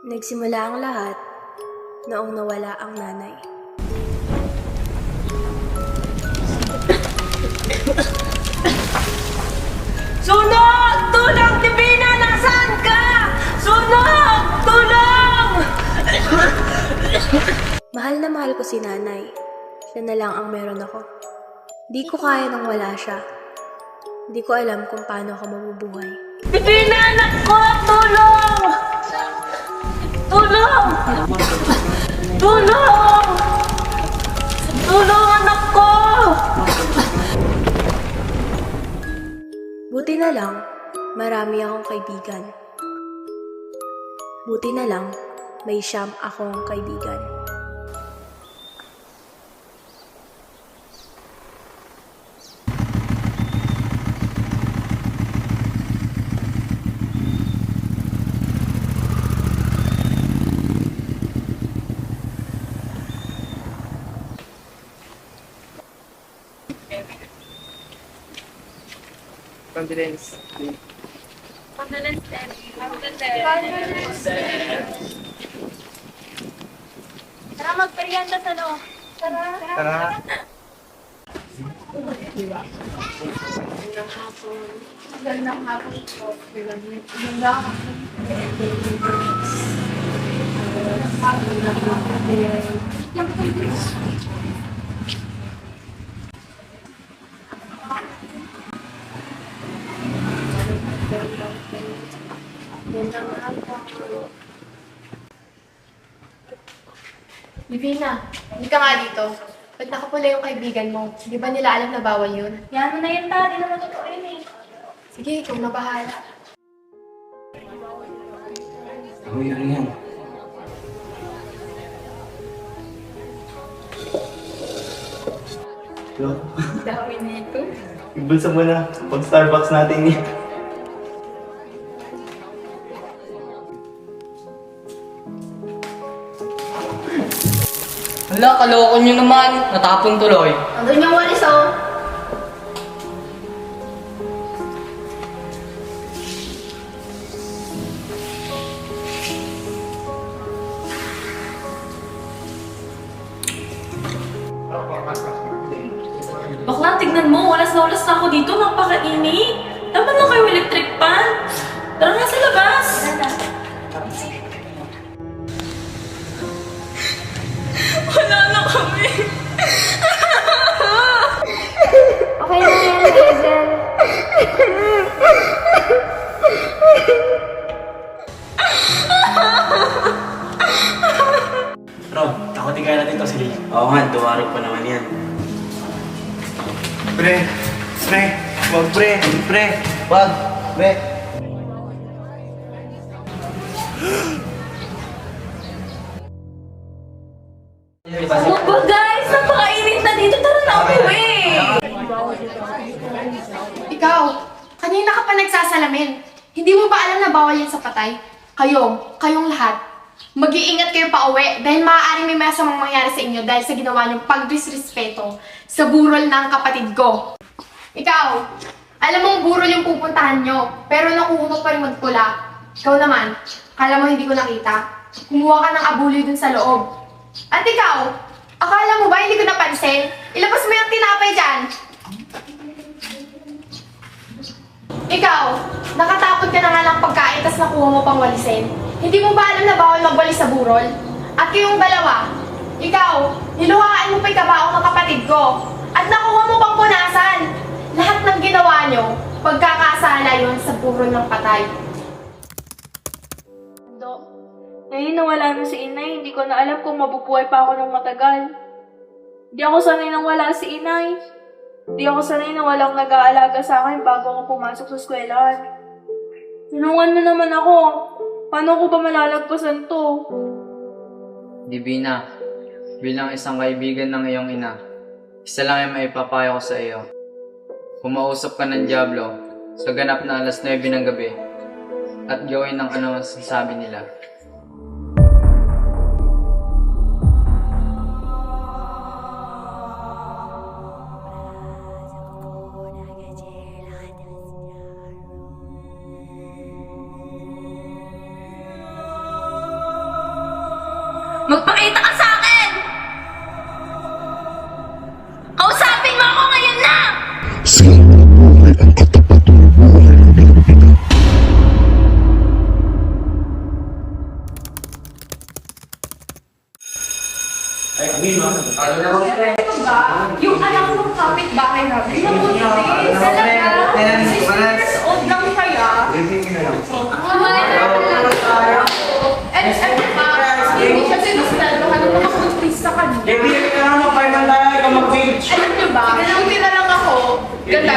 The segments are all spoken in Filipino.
Nagsimula ang lahat noong nawala ang nanay. Sunog! Tulong! Divina! Nasaan ka? Sunog! Tulong! Mahal na mahal ko si nanay. Siya na lang ang meron ako. Di ko kaya nang wala siya. Di ko alam kung paano ako mabubuhay. Divina! Anak ko! Tulong! Tulong! Tulong! Tulong, anak ko! Buti na lang, marami akong kaibigan. Buti na lang, may siyam akong kaibigan. Condolence. Condolence, Condolence. Tara, magperienda sa loob. Tara. Tara. Magandang hapon po. Divina, hindi ka nga dito. Ba't nakapula yung kaibigan mo? Di ba nila alam na bawal yun? Yan mo na yan, ta. Di naman totoo yun eh. Sige, ikaw na bahala. Uy, ano yan? Hello? Dami na ito. Ibulsa mo na. Pag Starbucks natin eh. Hala, kaloko nyo naman. Natapon tuloy. Andun yung walis, oh. Bakla, tignan mo. Walas na ako dito. Napakainit. Dapat na kayo electric pan. Tara na sa labas. Wala na kami. Okay na yan, Hazel. Rob, takotin kaya natin to si Lee. Oo nga, dumarog pa naman yan. Pre! Pre! Wag pre! Pre! Wag! Pre! Ano ba guys? Napakainit na dito. Tara na uwi. Ikaw, kanina ka pa nagsasalamin. Hindi mo ba alam na bawal yan sa patay? Kayong lahat, mag-iingat kayo pa uwi dahil maaaring may masamang mangyari sa inyo dahil sa ginawa niyong pagdisrespeto sa burol ng kapatid ko. Ikaw, alam mong burol yung pupuntahan niyo, pero nakuha mo pa rin magpula. Ikaw naman, kala mo hindi ko nakita? Kumuha ka ng abuloy dun sa loob. At ikaw, akala mo ba hindi ko napansin? Ilabas mo yung tinapay dyan. Ikaw, nakatapon ka na nga ng pagkain tas nakuha mo pang walisin. Hindi mo ba alam na bawal magwalis sa burol? At kayong dalawa, ikaw, niluhaan mo pa yung kabaong ng kapatid ko. At nakuha mo pang punasan. Lahat ng ginawa nyo, pagkakasala yon sa burol ng patay. Ngayon nawala na si inay, hindi ko na alam kung mabubuhay pa ako ng matagal. Hindi ako sanay nang wala si inay. Hindi ako sanay na walang nag-aalaga sa akin bago ako pumasok sa eskwelahan. Tulungan mo naman ako. Paano ko ba malalagpasan to? Divina, bilang isang kaibigan ng iyong ina, isa lang yung maipapayo ko sa iyo. Kumausap ka ng Diablo sa ganap na alas 9 ng gabi at gawin ang ano ang sasabi nila. Magpakita ka sa akin! Kausapin mo ako ngayon na! Silang mga buhay ang katapat ng buhay ng iyong ina. Ay, Amin, ma. Yung anak ng kapitbahay namin, nabuti talaga. 6 years old lang kaya. And hindi siya sinusteldohan nung nakapag-please sa kanya. Hindi ka naman pa naman tayo ka mag-page. Alam niyo ba, buti na lang ako. Ganda,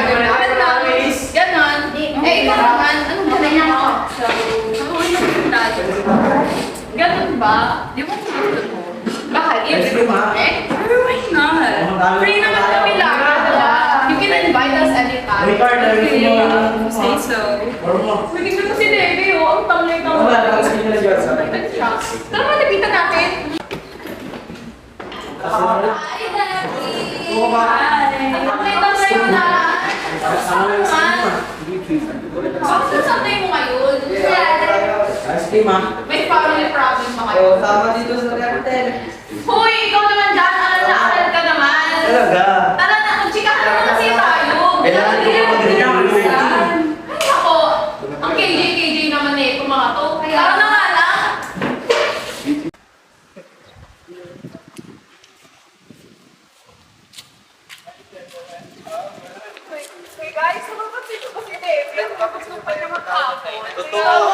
ganon. Eh, ikaw naman, anong galing mo? Ganon ba? Di mo gusto mo? Bakit? Sige, ma. Why not? Free naman kami lahat. You can invite us anytime. Ricardo, ayun mo. Say so. Pwede ko si Debbie, oh. Ang tamlay na Wala, nakasigil na dyan. Tara, malapitan natin. Hi, Daddy! Ang tamlay mo na. Bakit sasantay mo ngayon? Sige, ma. May family problem ba kayo? Tama dito sa hotel. Hoy, ikaw naman dyan. Alam na alam ka naman. Talaga. Tara na, magchikahan naman kasi tayo. Kailangan ko pa magaling. Ay, ako. Ang KJ naman eh, kung mga to. Tara na nga lang. Hey guys, sumapansin ko kasi Debbie. Tapos nung pa naman kahapon. Totoo.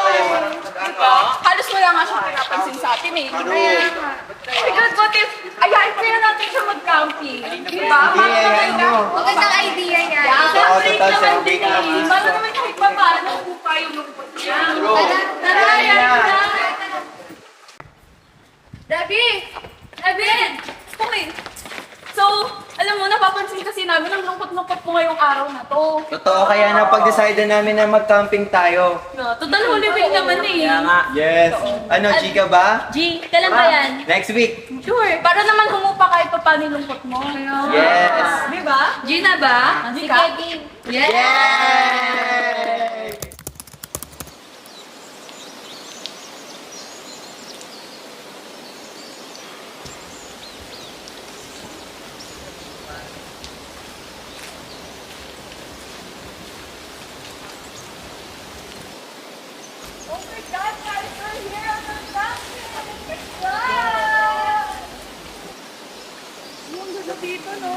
Diba? Halos wala nga siyang pinapansin sa atin eh. Kaya nga. My God, what if ayahin kaya natin siya mag-camping? Diba? Magandang idea yan. Celebrate naman din eh. Para naman kahit pa paano kupa yung lungkot niya. Tara. Debbie! Uy! So, alam mo, napapansin kasi namin ang lungkot-lungkot mo ngayong araw na to. Totoo, kaya napag-decide namin na mag-camping tayo. No, total Holy Week naman eh. Yes. Ano, Chika ba? G, kailan ba yan? Next week. Sure. Para naman humupa kahit pa paano yung lungkot mo. Yes. Di ba? G na ba? Sige, game. Yay! Oh my God, guys, we're here on the camping! Wow! Yung ganda dito, no?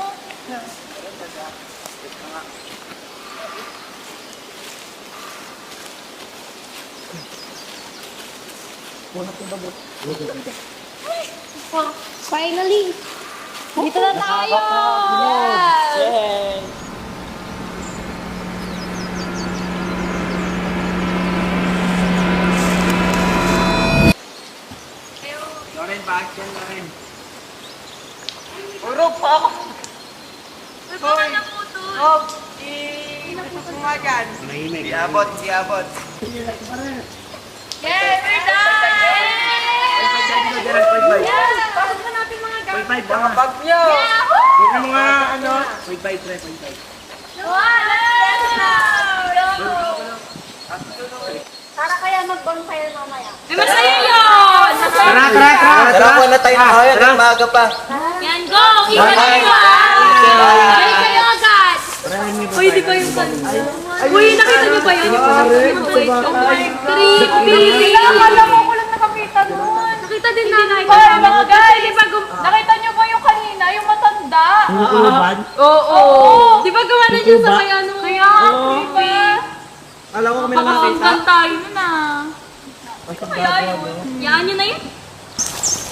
Finally! Dito na tayo! Yes! Loren, bakit yan, Loren? Si abot. Yay! We're done! Yes! Pasok na natin mga gamit. Mga bag nyo! Huwag na mga ano. Para kaya mag-bonfire mamaya. Masaya yun! Tara, wala tayo na kaya. Maaga pa. Yan, go! Ingat kayo Balik kayo agad! Uy, di ba yung kanta? Uy, nakita niyo ba yun? Creepy! Akala mo ko lang nakakita nun. Nakita din namin. Hoy, mga guys! Nakita niyo ba yung kanina? Yung matanda? Oo! Di ba gawa na siya sa kaya nung... Kaya, di ba? Alam ko kami Pakakanggan tayo nun ah. Kaya yun. Yaan nyo na yun.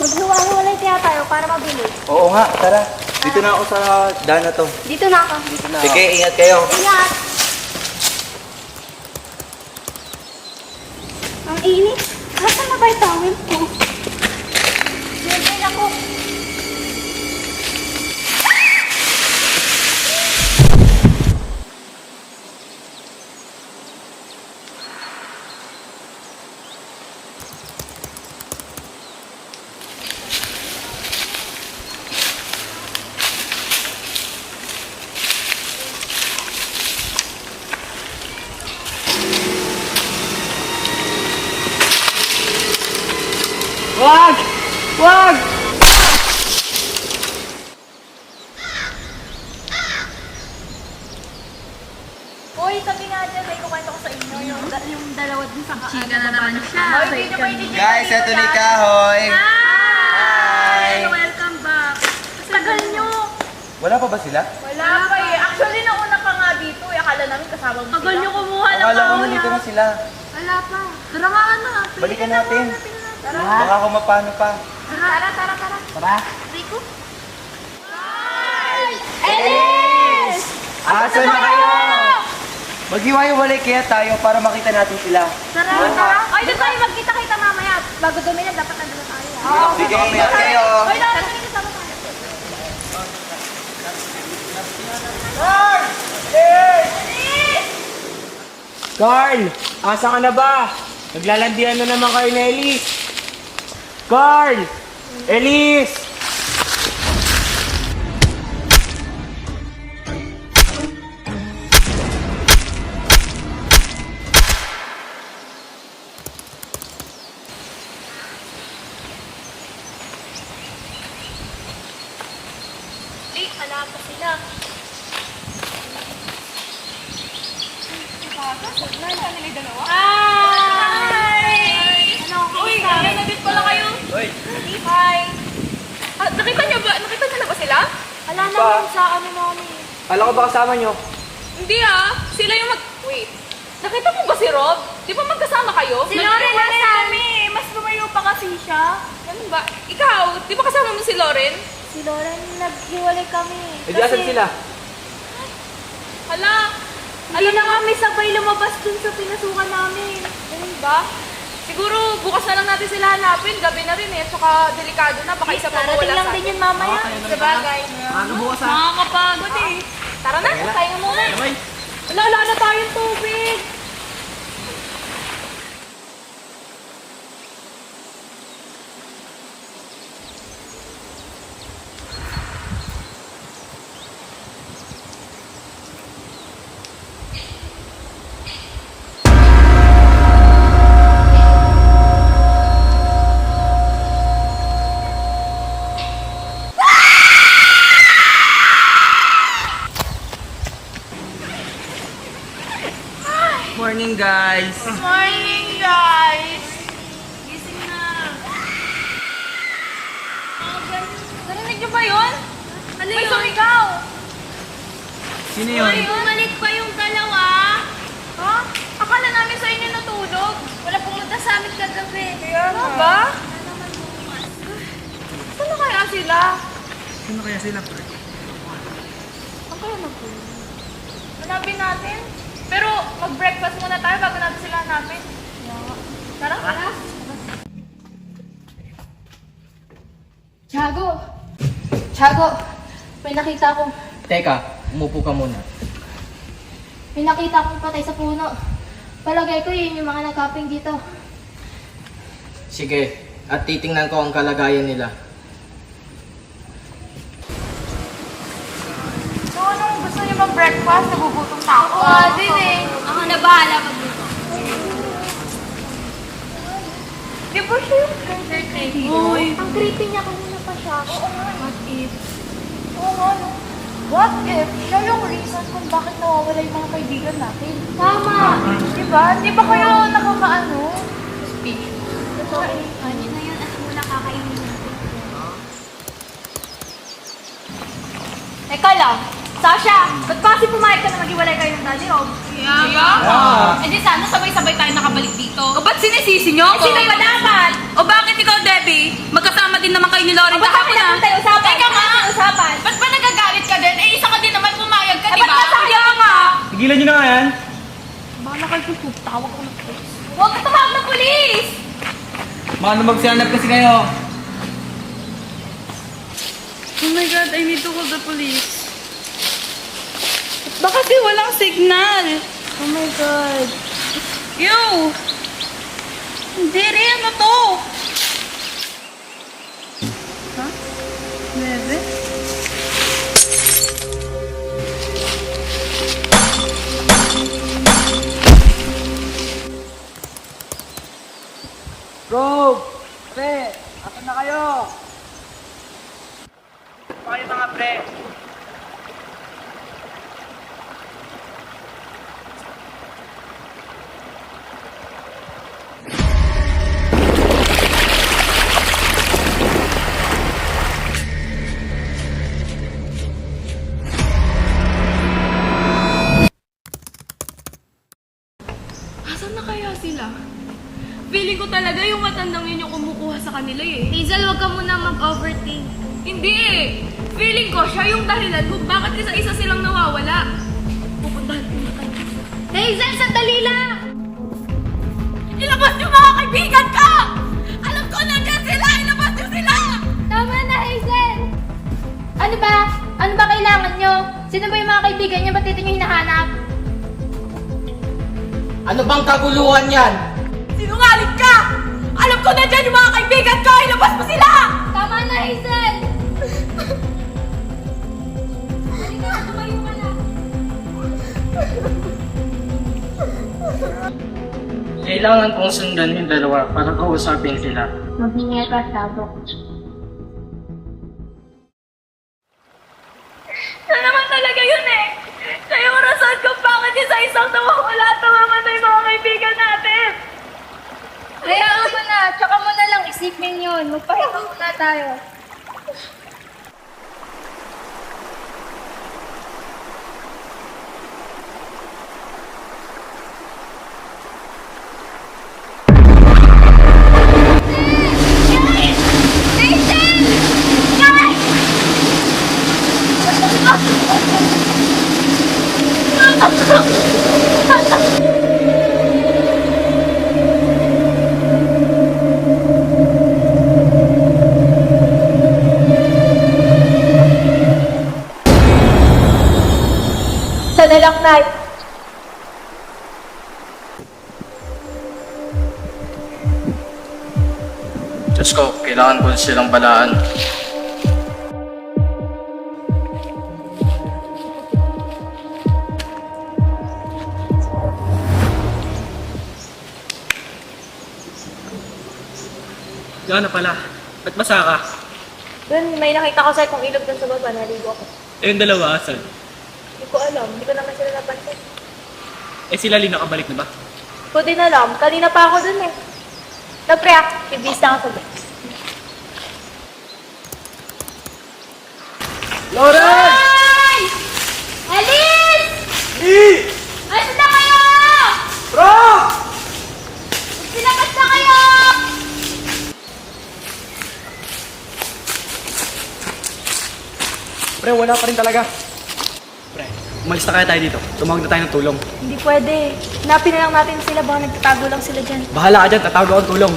Maghiwa-hiwalay kaya tayo para mabilis. Oo nga, tara. Dito na ako sa daan na to. Dito na ako. Sige, ingat kayo. Ingat! Ang init. Nasaan na ba yung towel ko? Bigay ako. Wag! Wag! Uy, sabi nga dyan, may kukwento ko sa inyo. Yung dalawa din sa chika na naman siya. Guys, eto ni Kahoy! Hi! Welcome back. Tagal nyo. Wala pa ba sila? Wala pa eh. Actually, nauna ka nga dito eh. Akala namin kasama mo sila. Tagal nyo kumuha ng Akala ko kahoy, nandito na ah. sila. Wala pa. Tara nga na. Balikan natin. Baka kung mapano pa. Tara. Rico? Elis! Asan na kayo? Maghiwa-hiwalay kaya tayo para makita natin sila. Tara. Ay, doon tayo magkita-kita mamaya. Bago dumilan, dapat nandun tayo. Sige, ingat kayo. Ay, tara. Kasama tayo. Carl! Asa ka na ba? Naglalandian na naman kayo ni Elise. Carl! Elise! Ala pa sila. Hi! Ano, uy, nandito pala kayo. Uy! Hi! Nakita niyo na ba sila? Ala naman sa ano namin. Alam ko ba kasama nyo? Hindi sila yung Wait, nakita mo ba si Rob? Di ba magkasama kayo? Si Loren na kami. Mas lumayo pa kasi siya. Ganun ba? Ikaw, di ba kasama mo si Loren? Si Loren, naghiwalay kami. E di asan sila? Hala, Hindi na kami sabay lumabas dun sa pinasukan namin. ganun ba? Siguro bukas na lang natin sila hanapin. Gabi na rin eh. Tsaka delikado na. Baka isa pa mawala Darating lang sa din yun mamaya. Sabagay. Nakakapagod eh. Tara na, pahinga muna. Wala na tayong tubig. Morning, guys! Morning, guys! Gising na. Narinig niyo ba yun? Ano yun? May sumigaw! Sino yun? Bumalik pa yung dalawa. Ha? Akala namin sa inyo natulog. Wala pumunta sa amin kagabi. Kaya ba? Saan na kaya sila? Sino kaya sila, pre? Ang kaya nagpulo? Hanapin natin. Pero mag-breakfast muna tayo bago natin sila hanapin. Tara. Tiago, may nakita akong, Teka, umupo ka muna. patay sa puno. Palagay ko yun yung mga nagkaping dito. Sige, at titingnan ko ang kalagayan nila. So, anong gusto niyo mag-breakfast? Nagugutom na ako. Din eh. Ako na bahala magluto. Di ba siya yung stranger things? Ang creepy niya kanina pa siya. Oo nga, no? What if siya yung reason kung bakit nawawala yung mga kaibigan natin? Tama! Diba? Di ba kayo nakakaano? Speech. Totoo eh. Kanina na yun at muna kakainin natin. Teka lang. Sasha, ba't kasi pumayag ka na maghiwalay kayo ng daddy, Rob? Ah! Eh di sana sabay-sabay tayo nakabalik dito. O ba't sinisisi nyo ako? Sino ba dapat? O bakit ikaw, Debbie? Magkasama din naman kayo ni Lauren Ba't kami kahapon napunta yung usapan? Teka nga! Usapan? Ba't ba nagagalit ka din? Eh isa ka din naman pumayag ka, di ba? Ba't nasaya nga? Tigilan nyo na nga yan! Bahala kayo kung tawag ko ng police. Huwag ka tumawag ng police! Mano magsihanap kasi kayo? Oh my God, I need to call the police. Baka kasi walang signal. Oh my God. Yo! Hindi rin, ano to? Ha? Bebe? Rob! Pre! Asan na kayo? Pa kayo mga pre. Asan na kaya sila? Feeling ko talaga yung matandang yun yung kumukuha sa kanila eh. Hazel, wag ka muna mag-overthink. Hindi eh. Feeling ko siya yung dahilan kung bakit isa-isa silang nawawala. Pupuntahan ko na kayo. Hazel, sandali lang! Ilabas yung mga kaibigan ko! Alam ko nandiyan sila! Ilabas yung sila! Tama na, Hazel! Ano ba? Ano ba kailangan nyo? Sino ba yung mga kaibigan niya? Ba't dito nyo hinahanap? Ano bang kaguluhan yan? Sinungaling ka! Alam ko nandiyan yung mga kaibigan ko! Ilabas mo sila! Tama na, Hazel! Halika na, tumayo ka na. Kailangan kong sundan yung dalawa para kausapin sila. Mag-ingat ka, Sabok. Na naman talaga yun eh! Siya yung rason kung bakit isa-isang nawawala at namamatay mga kaibigan natin! Hayaan mo na, tsaka mo na lang isipin yun. Magpahinga muna tayo. Sana lang, Nay. Diyos ko, kailangan ko silang balaan. Yan na pala. Ba't basa ka? Doon, may nakita ko sa'yo kung ilog doon sa baba. Naligo ako. Eh, yung dalawa, asan? Hindi ko alam. Hindi ko naman sila napansin. Eh, sila Lin nakabalik na ba? Hindi ko din alam. Kanina pa ako doon eh. Nag-react. Ibis na ako sa bed. Lauren! Ay! Alice! Asan na kayo? Bro! Silabas na kayo! Pre, wala pa rin talaga. Pre, umalis na kaya tayo dito. Tumawag na tayo ng tulong. Hindi pwede. Hanapin na lang natin sila. Baka nagtatago lang sila dyan. Bahala ka dyan, tatawag ako ng tulong.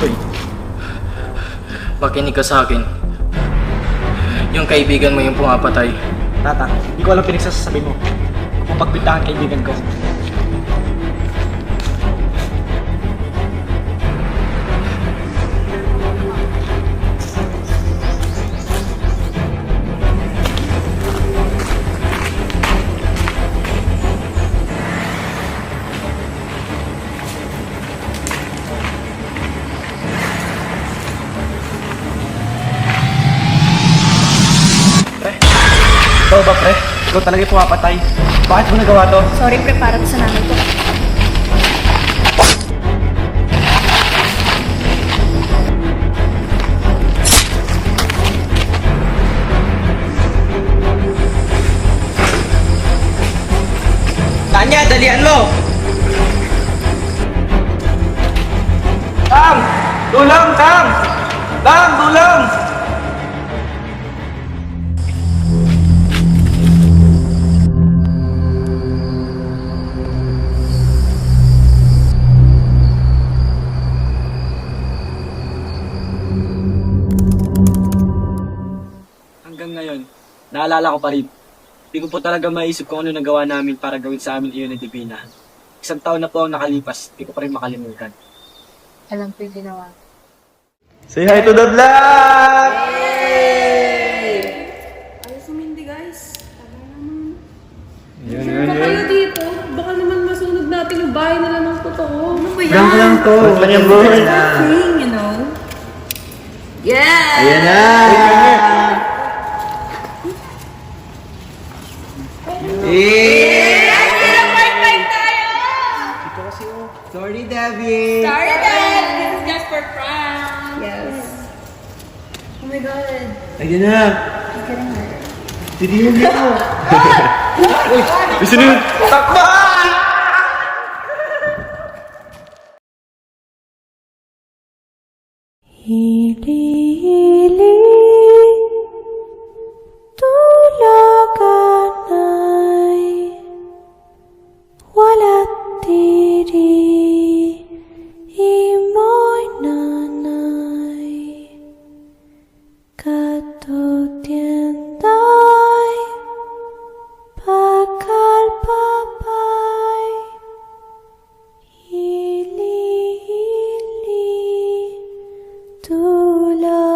Uy, makinig ka sa akin. Yung kaibigan mo yung pumapatay. Tata, hindi ko alam pinagsasabi mo. Kung pagbintangan kaibigan ko. Ikaw ba, pre? Ikaw talaga yung pumapatay. Bakit mo nagawa to? Sorry, pre. Para to sa nanay ko. Tanya, dalian mo! Tam! Tulong, Tam! Tam, tulong! Hanggang ngayon, naalala ko pa rin. Hindi ko po talaga maisip kung ano nagawa namin para gawin sa amin iyon ni Divina. 1 taon na po ang nakalipas, hindi ko pa rin makalimutan. Alam ko yung ginawa. Say hi to the vlog! Ayos umindi, guys. Tama naman. Yun, Sure ba kayo dito? Baka totoo. Ano ba yan? Prank lang to. Huwag lang yung buhay na. Thing, you know? Yeah! Ayan na! Sorry, Debbie! Sorry, Dad! This is just for prank. Yes. Oh my God. Ayan na! Titihin mo! Uy! Gusto niyo! Takbo! Hili-hili tulagan ay walat diri imoy nanay katutienday bakal papay hili-hili tulagan